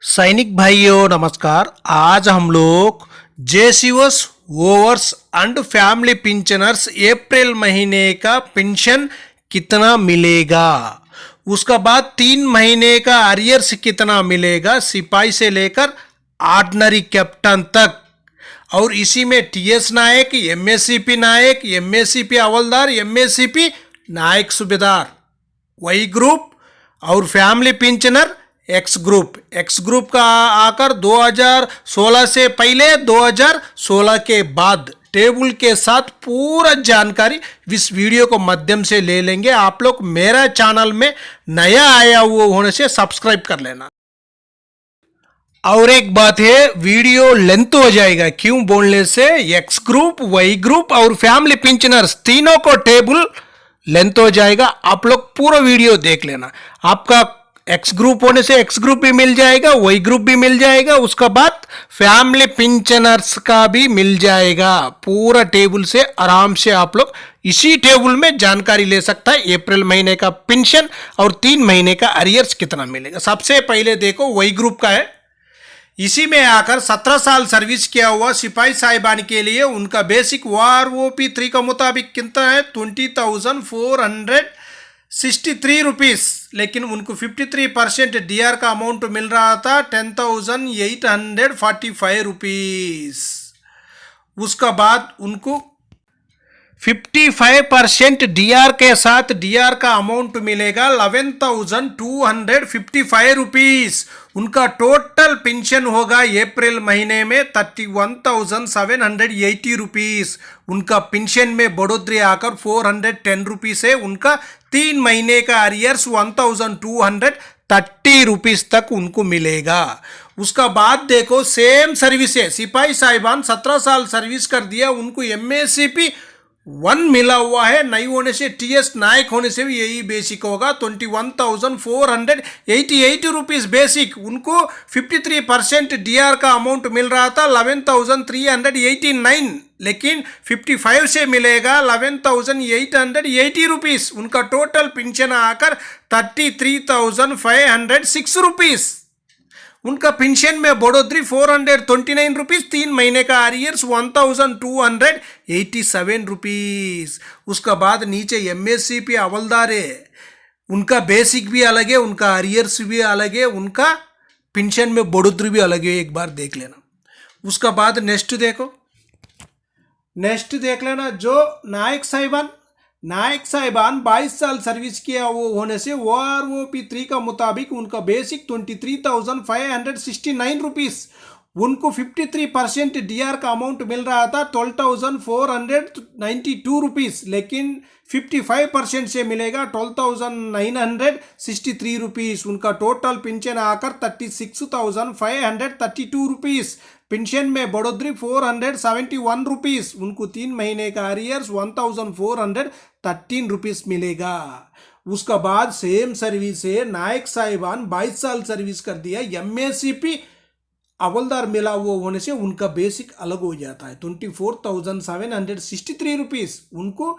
सैनिक भाइयों नमस्कार। आज हम लोग जेसीओस वोवर्स एंड फैमिली पेंशनर्स अप्रैल महीने का पेंशन कितना मिलेगा, उसका बाद 3 महीने का अरियर्स कितना मिलेगा सिपाही से लेकर ऑर्डिनरी कैप्टन तक, और इसी में टीएस नायक, एमएससीपी नायक, एमएससीपी हवलदार, एमएससीपी नायक सूबेदार, वाई ग्रुप और फैमिली पेंशनर एक्स ग्रुप का आकर 2016 से पहले 2016 के बाद टेबल के साथ पूरा जानकारी इस वीडियो को माध्यम से ले लेंगे। आप लोग मेरा चैनल में नया आया हुआ होने से सब्सक्राइब कर लेना। और एक बात है, वीडियो लेंथ हो जाएगा, क्यों बोलने से एक्स ग्रुप, वाई ग्रुप और फैमिली पेंशनर्स तीनों को टेबल लेंथ हो जाएगा। आप लोग पूरा वीडियो देख लेना। आपका एक्स ग्रुप होने से एक्स ग्रुप भी मिल जाएगा, वाई ग्रुप भी मिल जाएगा, उसका बाद फैमिली पेंशनर्स का भी मिल जाएगा। पूरा टेबल से आराम से आप लोग इसी टेबल में जानकारी ले सकता है। अप्रैल महीने का पेंशन और 3 महीने का अरियर्स कितना मिलेगा। सबसे पहले देखो वाई ग्रुप का है। इसी में आकर 17 साल सर्विस किया हुआ सिपाही साहिबान के लिए उनका बेसिक वारओपी 3 का मुताबिक कितना है 20,463 रुपीस, लेकिन उनको 53% डीआर का अमाउंट मिल रहा था 10,845 रुपीस। उसका बाद उनको 55% डीआर के साथ डीआर का अमाउंट मिलेगा 11,255 रुपीस। उनका टोटल पेंशन होगा अप्रैल महीने में 31,780 रुपीस। उनका पेंशन में बढ़ोतरी आकर 410 रुपीस है। उनका 3 महीने का अरियर्स 1,230 रुपीस तक उनको मिलेगा। उसका बाद देखो सेम सर्विस है, सिपाही साहिबान 17 साल सर्विस कर दिया, उनको एमएससीपी 1 मिला हुआ है। नहीं होने से टीएस नायक होने से भी यही बेसिक होगा 21,488 रुपीस बेसिक। उनको 53% डीआर का अमाउंट मिल रहा था 11,389, लेकिन 55 से मिलेगा 11,880 रुपीस। उनका टोटल पेंशन आकर 33,506 रुपीस। उनका पेंशन में बढ़ोतरी 429 रुपीस, 3 महीने का अरियर्स 1,287 रुपीस। उसका बाद नीचे एमएससीपी हवलदार है, उनका बेसिक भी अलग है, उनका अरियर्स भी अलग है, उनका पेंशन में बढ़ोतरी भी अलग है, एक बार देख लेना। उसका बाद नेक्स्ट देख लेना। जो नायक साहिबान 22 साल सर्विस किया वो होने से वारओपी 3 का मुताबिक उनका बेसिक 23,569 रुपीस। उनको 53% डीआर का अमाउंट मिल रहा था 12,492 रुपीस, लेकिन 55% से मिलेगा 12,963 रुपीस। उनका टोटल पेंशन आकर 36,532 रुपीस। पेंशन में बढ़ोतरी 471 रुपीस। उनको 3 महीने का अरियर्स 1,413 रुपीस मिलेगा। उसका बाद सेम सर्विस है, नायक साहिबान 22 साल सर्विस कर दिया, एमएससीपी हवलदार मिला हुआ होने से उनका बेसिक अलग हो जाता है 24,763 रुपीस। उनको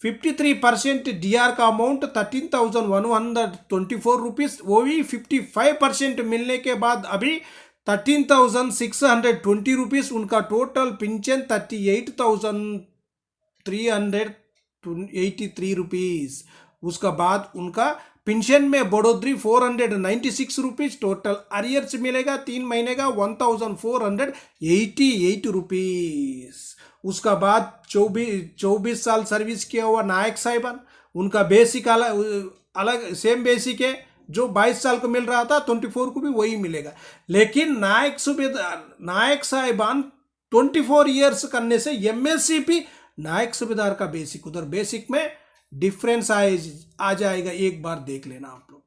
53% डीआर का अमाउंट 13,124 रुपीस, वो भी 55% मिलने के बाद अभी 13,620 रुपीस। उनका टोटल पेंशन 38,383 रुपीस। उसका बाद उनका पेंशन में बढ़ोतरी 496 रुपीस, टोटल अरियर्स मिलेगा 3 महीने का 1,488 रुपीस। उसका बाद 24 साल सर्विस किया हुआ नायक साहिबान, उनका बेसिक अलग सेम बेसिक है, जो 22 साल को मिल रहा था 24 को भी वही मिलेगा। लेकिन नायक साहिबान 24 ईयर्स करने से एमएससीपी नायक सूबेदार का बेसिक, उधर बेसिक में डिफरेंस आ जाएगा, एक बार देख लेना आप लोग।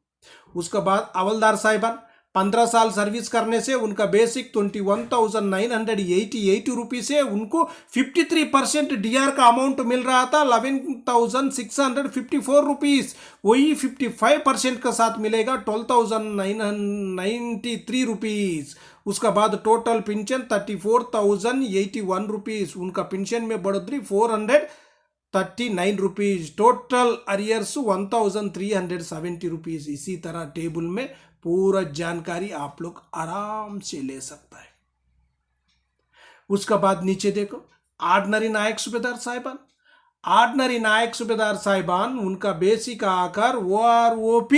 उसके बाद हवलदार साहिबान 15 साल सर्विस करने से उनका बेसिक 21,988 रुपीस है। उनको 53% डीआर का अमाउंट मिल रहा था 11,654 रुपीस। वही 55% का साथ मिलेगा 12,993 रुपीस। उसका बाद टोटल पेंशन 34,081 रुपीस। उनका पेंशन में बढ़ोतरी 439 रुपीज। Total arrears 1,370 rupees. इसी तरह टेबल में पूरा जानकारी आप लोग आराम से ले सकता है। उसका बाद नीचे देखो, ऑर्डिनरी नायक सूबेदार साहिबान। ऑर्डिनरी नायक सूबेदार साहिबान उनका बेसिक आकर OROP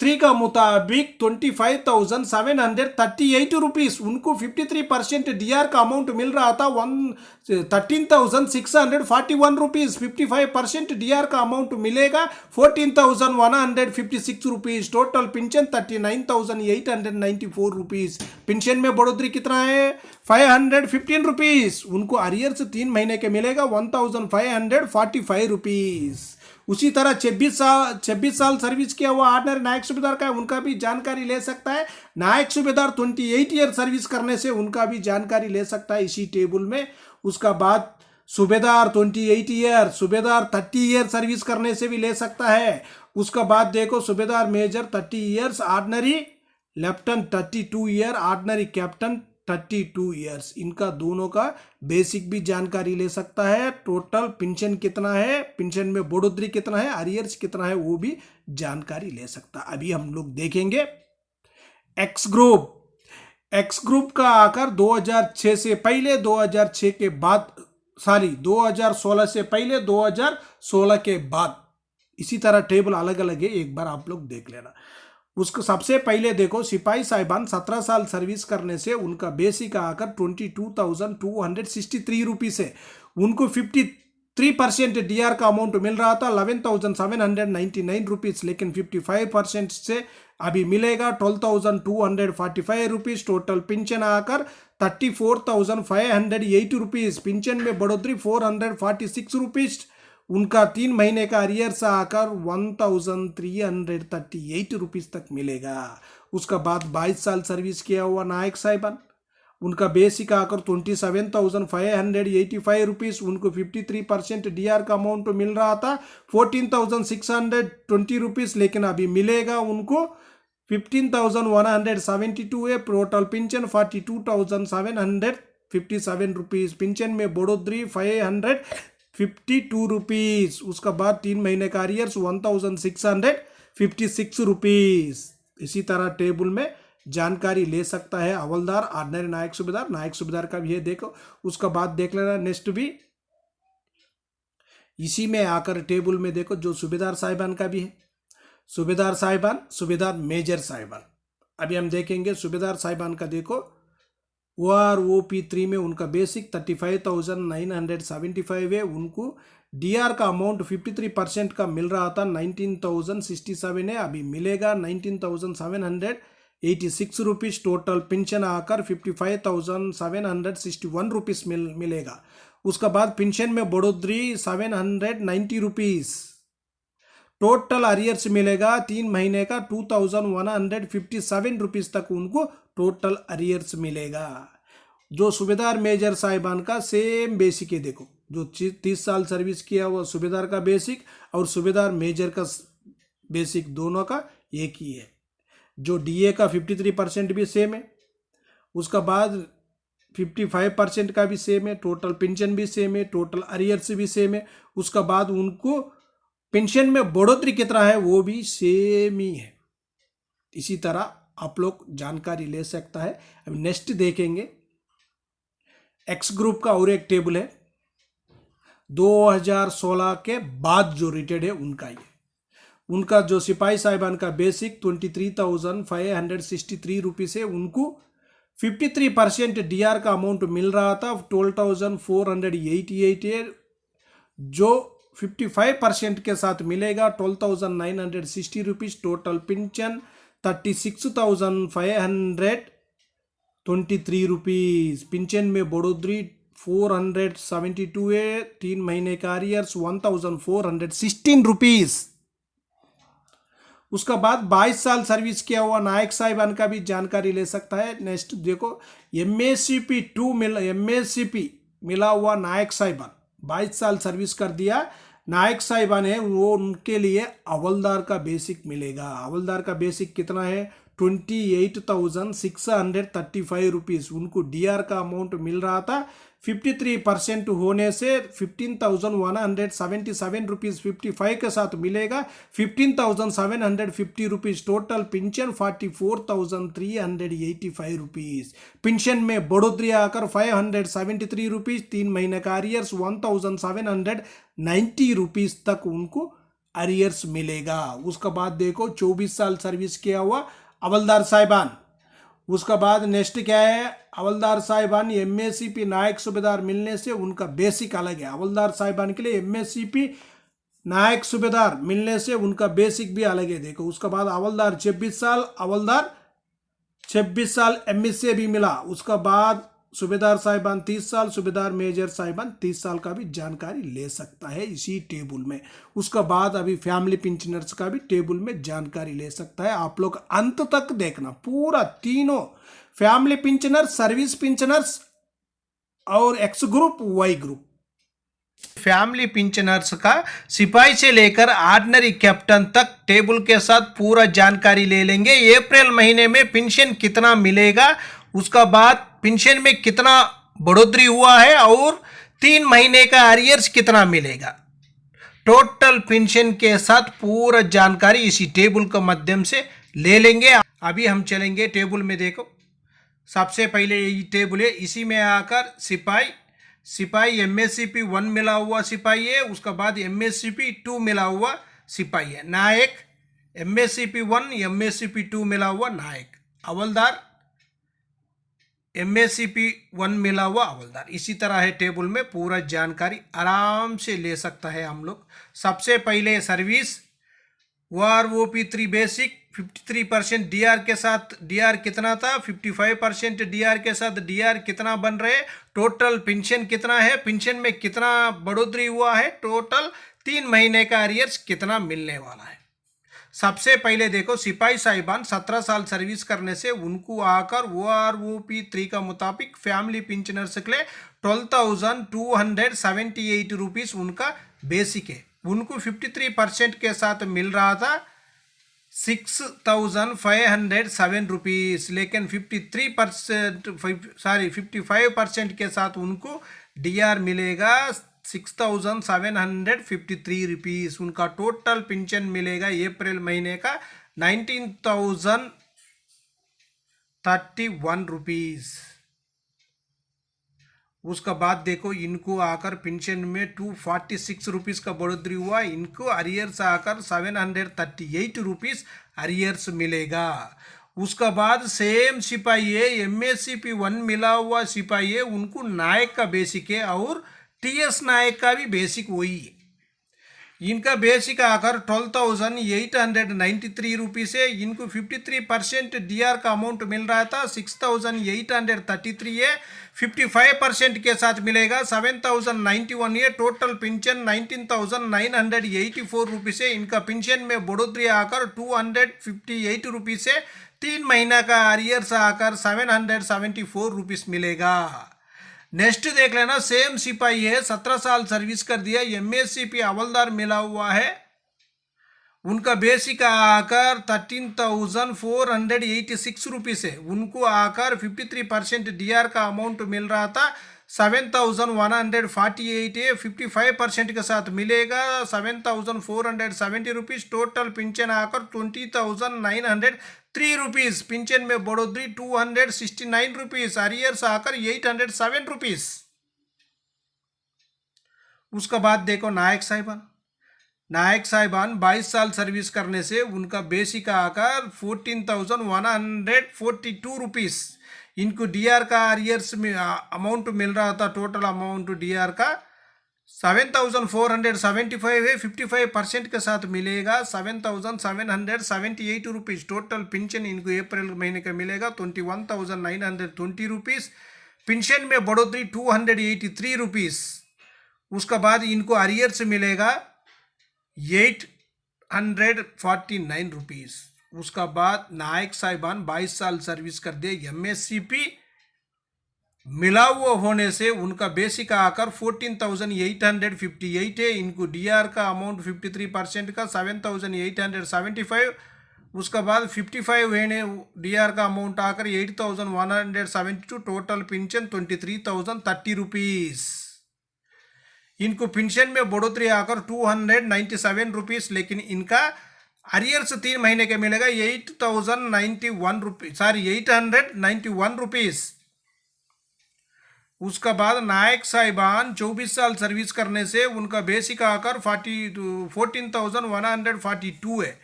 3 का मुताबिक 25,738 रुपीज, उनको 53% डीआर का अमाउंट मिल रहा था 13,641 रुपीज। 55% डीआर का अमाउंट मिलेगा 14,156 rupees. Total pension 39,894 rupees. Pension में बढ़ोतरी कितना है 515 रुपीज। उनको अरियर्स 3 महीने के मिलेगा 1,545 रुपीज। उसी तरह 26 साल सर्विस किया हुआ ऑर्डिनरी नायक सूबेदार का है, उनका भी जानकारी ले सकता है। नायक सूबेदार 28 ईयर सर्विस करने से उनका भी जानकारी ले सकता है इसी टेबल में। उसका बाद सूबेदार 28 ईयर, सूबेदार 30 ईयर सर्विस करने से भी ले सकता है। उसका बाद देखो सूबेदार major 30 years, ordinary lieutenant 32 year, ordinary captain 32 years. इनका दोनों का बेसिक भी जानकारी ले सकता है। टोटल पेंशन कितना है, पेंशन में बढ़ोतरी कितना है, अरियर्स कितना है, वो भी जानकारी ले सकता है। अभी हम लोग देखेंगे एक्स ग्रुप। एक्स ग्रुप का आकर 2006 से पहले, 2006 के बाद, 2016 से पहले, 2016 के बाद। इसी तरह टेबल अलग अलग है, एक बार आप लोग देख लेना। उसको सबसे पहले देखो सिपाही साहिबान 17 साल सर्विस करने से उनका बेसिक आकर 22,263 रुपीस है। उनको 53% डीआर का अमाउंट मिल रहा था 11,799 रुपीस, लेकिन 55% से अभी मिलेगा 12,245 रुपीस। टोटल पेंशन आकर 34,508 रुपीस। पेंशन में बढ़ोतरी 446 रुपीस। उनका 3 महीने का अरियर्स आकर 1,338 रुपीज तक मिलेगा। उसका बाद 22 साल सर्विस किया हुआ नायक साहिबान, उनका बेसिक आकर 27,585 रुपीज। उनको 53% डीआर का अमाउंट मिल रहा था 14,620 रुपीज, लेकिन अभी मिलेगा उनको 15,172 है। Total pension 42,757 rupees. पेंशन में बढ़ोतरी 552 रुपीज। उसका बाद 3 महीने का अरियर्स 1,656 रुपीज। इसी तरह टेबल में जानकारी ले सकता है हवलदार, ऑर्डिनरी नायक सूबेदार, नायक सूबेदार का भी है देखो। उसका बाद देख लेना नेक्स्ट भी इसी में आकर टेबल में देखो जो सूबेदार साहिबान का भी है, सूबेदार साहिबान, सूबेदार मेजर साहिबान। अभी हम देखेंगे सूबेदार साहिबान का देखो OROP 3 में उनका बेसिक 35,975 है। उनको डीआर का अमाउंट 53% का मिल रहा था 19,067 है, अभी मिलेगा 19,786 रुपीज। टोटल पेंशन आकर 55,761 रुपीज मिलेगा। उसका बाद पेंशन में बढ़ोतरी 790 रुपीज। टोटल अरियर्स मिलेगा 3 महीने का 2,157 रुपीज तक उनको टोटल अरियर्स मिलेगा। जो सूबेदार मेजर साहिबान का सेम बेसिक है देखो, जो 30 साल सर्विस किया हुआ सूबेदार का बेसिक और सूबेदार मेजर का बेसिक दोनों का एक ही है। जो डीए का 53% भी सेम है, उसका बाद 55% का भी सेम है, टोटल पेंशन भी सेम है, टोटल अरियर्स भी सेम है। उसका बाद उनको पेंशन में बढ़ोतरी कितना है वो भी सेम ही है। इसी तरह आप लोग जानकारी ले सकता है। अब नेक्स्ट देखेंगे एक्स ग्रुप का और एक टेबल है 2016 के बाद जो रिटायर्ड है उनका ही है। उनका जो सिपाही साहिबान का बेसिक 23,563 रुपीस है। उनको 53% डीआर का अमाउंट मिल रहा था 12,488 है, जो 55% के साथ मिलेगा 12,960 rupees. Total pension 36,523 rupees. Pension में बढ़ोतरी 472 है, 3 महीने का अरियर्स 1,416 रुपीज। उसका बाद 22 साल सर्विस किया हुआ नायक साहिबान का भी जानकारी ले सकता है। नेक्स्ट देखो MACP 2 मिला हुआ नायक साहिबान 22 साल सर्विस कर दिया नायक साहिबान है, वो उनके लिए हवलदार का बेसिक मिलेगा। हवलदार का बेसिक कितना है 28,635 रुपीज़ उनको डीआर का अमाउंट मिल रहा था। 53% होने से 15,177 रुपीज़ 55 के साथ मिलेगा। 15,750 rupees total pension, 44,385 rupees. Pension में बढ़ोतरी आकर 573 रुपीज़, 3 महीने का अरियर्स 1,790 रुपीज़ तक उनको अरियर्स मिलेगा। उसके बाद देखो 24 साल सर्विस किया हुआ हवलदार साहिबान। उसका बाद नेक्स्ट क्या है, हवलदार साहिबान एमएससीपी नायक सूबेदार मिलने से उनका बेसिक अलग है। हवलदार साहिबान के लिए एमएससीपी नायक सूबेदार मिलने से उनका बेसिक भी अलग है। देखो उसका बाद हवलदार 26 साल, हवलदार 26 साल एमएससी भी मिला। उसका बाद सूबेदार साहिबान 30 साल, सूबेदार मेजर साहिबान 30 साल का भी जानकारी ले सकता है इसी टेबल में। उसका बाद अभी फैमिली पेंशनर्स का भी टेबल में जानकारी ले सकता है। आप लोग अंत तक देखना, पूरा तीनों फैमिली पेंशनर्स, सर्विस पेंशनर्स और X group, Y group. Family pensioners का सिपाही से लेकर ऑर्डिनरी कैप्टन तक टेबल के साथ पूरा जानकारी ले लेंगे। अप्रैल महीने में पेंशन कितना मिलेगा, उसका बाद पेंशन में कितना बढ़ोतरी हुआ है और 3 महीने का अरियर्स कितना मिलेगा, टोटल पेंशन के साथ पूरा जानकारी इसी टेबल के माध्यम से ले लेंगे। अभी हम चलेंगे टेबल में। देखो सबसे पहले यही टेबल है, इसी में आकर सिपाही एमएससीपी 1 मिला हुआ सिपाही है। उसका बाद एमएससीपी 2 मिला हुआ सिपाही है। नायक एमएससीपी 1 एमएससीपी 2 मिला हुआ नायक। हवलदार एमएससीपी 1 मिला हुआ हवलदार। इसी तरह है टेबल में, पूरा जानकारी आराम से ले सकता है हम लोग। सबसे पहले सर्विस OROP 3 बेसिक 53% डीआर के साथ, डीआर कितना था 55% डीआर के साथ डीआर कितना बन रहे, टोटल पेंशन कितना है, पेंशन में कितना बढ़ोतरी हुआ है, टोटल 3 महीने का अरियर्स कितना मिलने वाला है। सबसे पहले देखो सिपाही साहिबान 17 साल सर्विस करने से उनको आकर OROP 3 का मुताबिक फैमिली पेंशनर्स के लिए 12,278 रुपीज़ उनका बेसिक है। उनको 53% के साथ मिल रहा था 6,507 रुपीज़, लेकिन 55% के साथ उनको डीआर मिलेगा 6,753 रुपीज़। उनका टोटल पेंशन मिलेगा अप्रैल महीने का 19,031 रुपीज़। उसका बाद देखो इनको आकर पेंशन में 246 रुपीज़ का बढ़ोतरी हुआ। इनको अरियर्स आकर 738 रुपीज़ अरियर्स मिलेगा। उसका बाद सेम सिपाही है, एमएससीपी 1 मिला हुआ सिपाही है, उनको नायक का बेसिक है और टीएस नायक का भी बेसिक वही है। इनका बेसिक आकर 12,893 रुपीज़ है। इनको 53% डीआर का अमाउंट मिल रहा था 6,833 है। 55% के साथ मिलेगा 7,091 है। टोटल पेंशन 19,984 रुपीज़ है। इनका पेंशन में बढ़ोतरी आकर 258 रुपीज़ है। 3 महीना का अरियर्स आकर 774 रुपीज़ मिलेगा। नेक्स्ट देख लेना, सेम सिपाही है, 17 साल सर्विस कर दिया, एमएससीपी हवलदार मिला हुआ है। उनका बेसिक आकर 13,486 रुपीज़ है। उनको आकर 53% डीआर का अमाउंट मिल रहा था 7,148 है। 55% के साथ मिलेगा 7,470 रुपीज़। टोटल पेंशन आकर 20,903 रुपीज़। पेंशन में बढ़ोतरी 269 रुपीज़। अरियर्स आकर 807 रुपीज़। उसका बाद देखो नायक साहिबान 22 साल सर्विस करने से उनका बेसिक आकर 14,142 रुपीज़। इनको डीआर का अरियर्स में अमाउंट मिल रहा था, टोटल अमाउंट डीआर का 7,475 है। 55% के साथ मिलेगा 7,778 रुपीज़। टोटल पेंशन इनको अप्रैल महीने का मिलेगा 21,920 रुपीज़। पेंशन में बढ़ोतरी 283 रुपीज़। उसका बाद इनको अरियर्स मिलेगा 849 रुपीज़। उसका बाद नायक साहिबान 22 साल सर्विस कर दिए, एमएससीपी मिला हुआ होने से उनका बेसिक आकर 14,858 है। इनको डीआर का अमाउंट 53% का 7,875। उसका बाद 55 है डीआर का अमाउंट आकर 8,172, टोटल पेंशन 23,030 रुपीस। इनको पेंशन में बढ़ोतरी आकर 297 रुपीस, लेकिन इनका अरियर्स 3 महीने के मिलेगा 8,091 रुपीज, सॉरी 891 रुपीस। उसका बाद नायक साहिबान 24 साल सर्विस करने से उनका बेसिक आकर 14,142 है।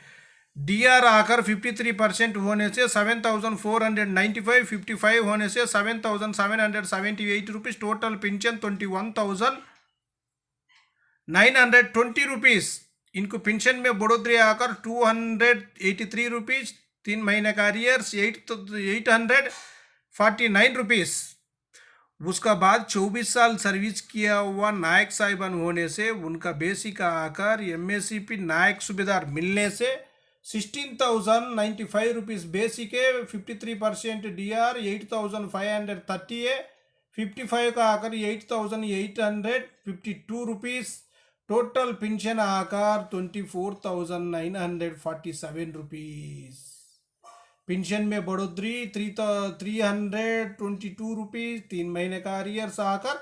डीआर आकर 53% होने से 7,495, 55 होने से 7,778 रुपीस, टोटल पेंशन 21,920 रुपीस। इनको पेंशन में बढ़ोतरी आकर 283 रुपीज, 3 महीने का अरियर्स 849 रुपीस। उसका बाद 24 साल सर्विस किया हुआ नायक साहिबान होने से उनका बेसिक आकर एमएससीपी नायक सूबेदार मिलने से 16,095 रुपीस बेसिक है, 53% डीआर 8,530 है, 55 का आकर 8,852 रुपीस, टोटल पेंशन आकर 24,947 रुपीस। पेंशन में बढ़ोतरी 322 रुपीज, 3 महीने का अरियर्स आकर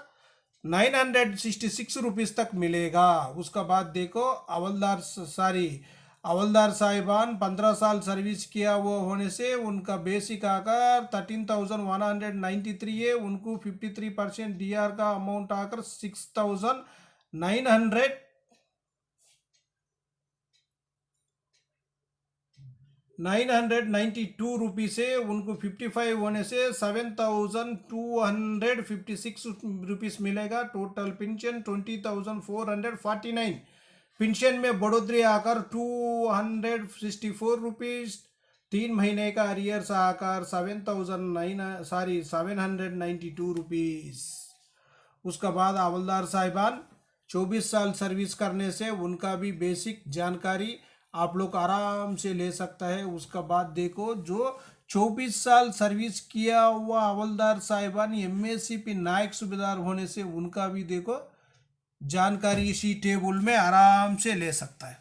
966 रुपीज तक मिलेगा। उसका बाद देखो हवलदार साहिबान 15 साल सर्विस किया हुआ होने से उनका बेसिक आकर 13,193 है, उनको 53% डीआर का अमाउंट आकर 6,992 रुपीस है, उनको 55 होने से 7,256 रुपीस मिलेगा, टोटल पेंशन 20,449। पेंशन में बढ़ोतरी आकर 264 रुपीस, 3 महीने का अरियर्स आकर 792 रुपीस। उसका बाद हवलदार साहिबान 24 साल सर्विस करने से उनका भी बेसिक जानकारी आप लोग आराम से ले सकता है। उसका बाद देखो जो 24 साल सर्विस किया हुआ हवलदार साहिबान एमएससीपी नायक सूबेदार होने से उनका भी देखो जानकारी इसी टेबल में आराम से ले सकता है।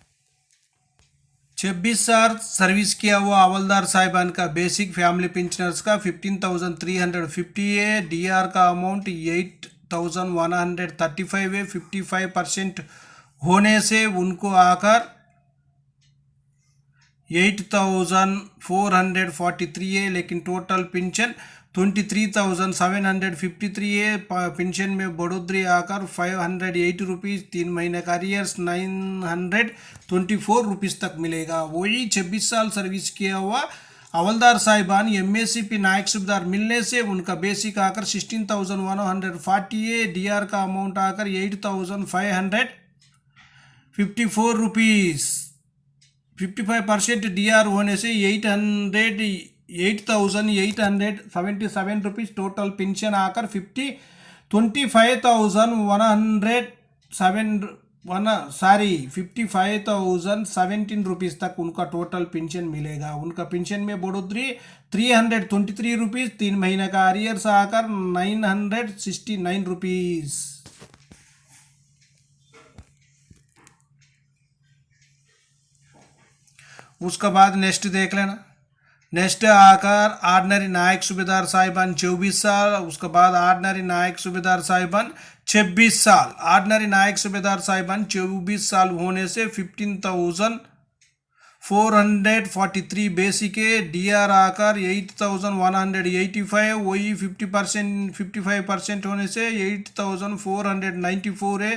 26 साल सर्विस किया हुआ हवलदार साहिबान का बेसिक फैमिली पेंशनर्स का 15,350 है, डीआर का अमाउंट 8,135 है, 55% होने से उनको आकर 8,443 है, लेकिन टोटल पेंशन 23,753 है। पेंशन में बढ़ोतरी आकर 508 रुपीज़, 3 महीने का अरियर्स 924 रुपीज़ तक मिलेगा। वही 26 साल सर्विस किया हुआ हवलदार साहिबान एमएससीपी नायक सूबेदार मिलने से उनका बेसिक आकर 16,140 है, डीआर का अमाउंट आकर 8,554 रुपीज़, 55% डीआर होने से 8,877 रुपीज़, टोटल पेंशन आकर 55,017 रुपीज़ तक उनका टोटल पेंशन मिलेगा। उनका पेंशन में बढ़ोतरी 323 रुपीज़, 3 महीने का अरियर्स आकर 969 रुपीज़। उसका बाद नेक्स्ट देख लेना। नेक्स्ट आकर ऑर्डिनरी नायक सूबेदार साहिबान 24 साल, उसके बाद ऑर्डिनरी नायक सूबेदार साहिबान 26 साल। ऑर्डिनरी नायक सूबेदार साहिबान 24 साल होने से 15,443 बेसिक है, डीआर आकर 8,185, वही 55% होने से 8,494 है,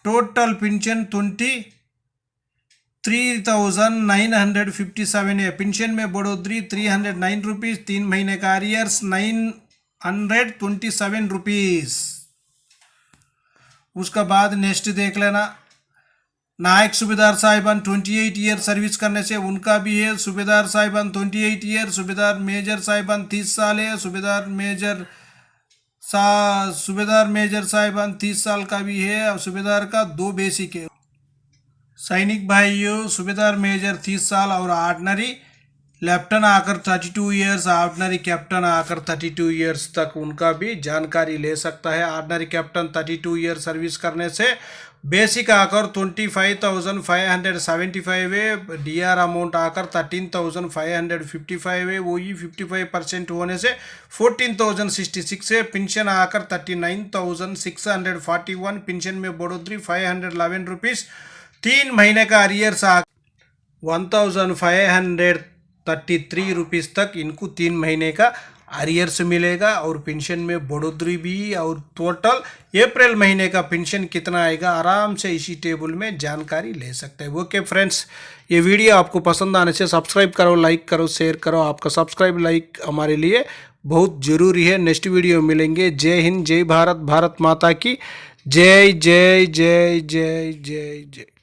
टोटल पेंशन 23,957 है। पेंशन में बढ़ोतरी 309 रुपीज़, 3 महीने का अरियर्स 927 रुपीज़। उसका बाद नेक्स्ट देख लेना। नायक सूबेदार साहिबान 28 ईयर सर्विस करने से उनका भी है। सूबेदार साहिबान 28 ईयर, सूबेदार मेजर साहिबान 30 साल है, सूबेदार मेजर साहिबान 30 साल का भी है, और सूबेदार का 2 बेसिक है। सैनिक भाइयों, सूबेदार मेजर 30 साल और ऑर्डिनरी लेफ्टिनेंट आकर 32 ईयर्स, ऑर्डिनरी कैप्टन आकर 32 ईयर्स तक उनका भी जानकारी ले सकता है। ऑर्डिनरी कैप्टन 32 ईयर सर्विस करने से बेसिक आकर 25,575 है, डीआर अमाउंट आकर 13,555 है, वही 55% होने से 14,066 है। पेंशन आकर 39,641, पेंशन में बढ़ोतरी 511 रुपीज़। 3 महीने का अरियर्स 1,533 रुपीज़ तक इनको 3 महीने का अरियर्स मिलेगा और पेंशन में बढ़ोतरी भी। और टोटल अप्रैल महीने का पेंशन कितना आएगा आराम से इसी टेबल में जानकारी ले सकते हैं। ओके फ्रेंड्स, ये वीडियो आपको पसंद आने से सब्सक्राइब करो, लाइक करो, शेयर करो। आपका सब्सक्राइब लाइक हमारे लिए बहुत ज़रूरी है। नेक्स्ट वीडियो मिलेंगे। जय हिंद, जय भारत, भारत माता की जय जय जय जय जय जय।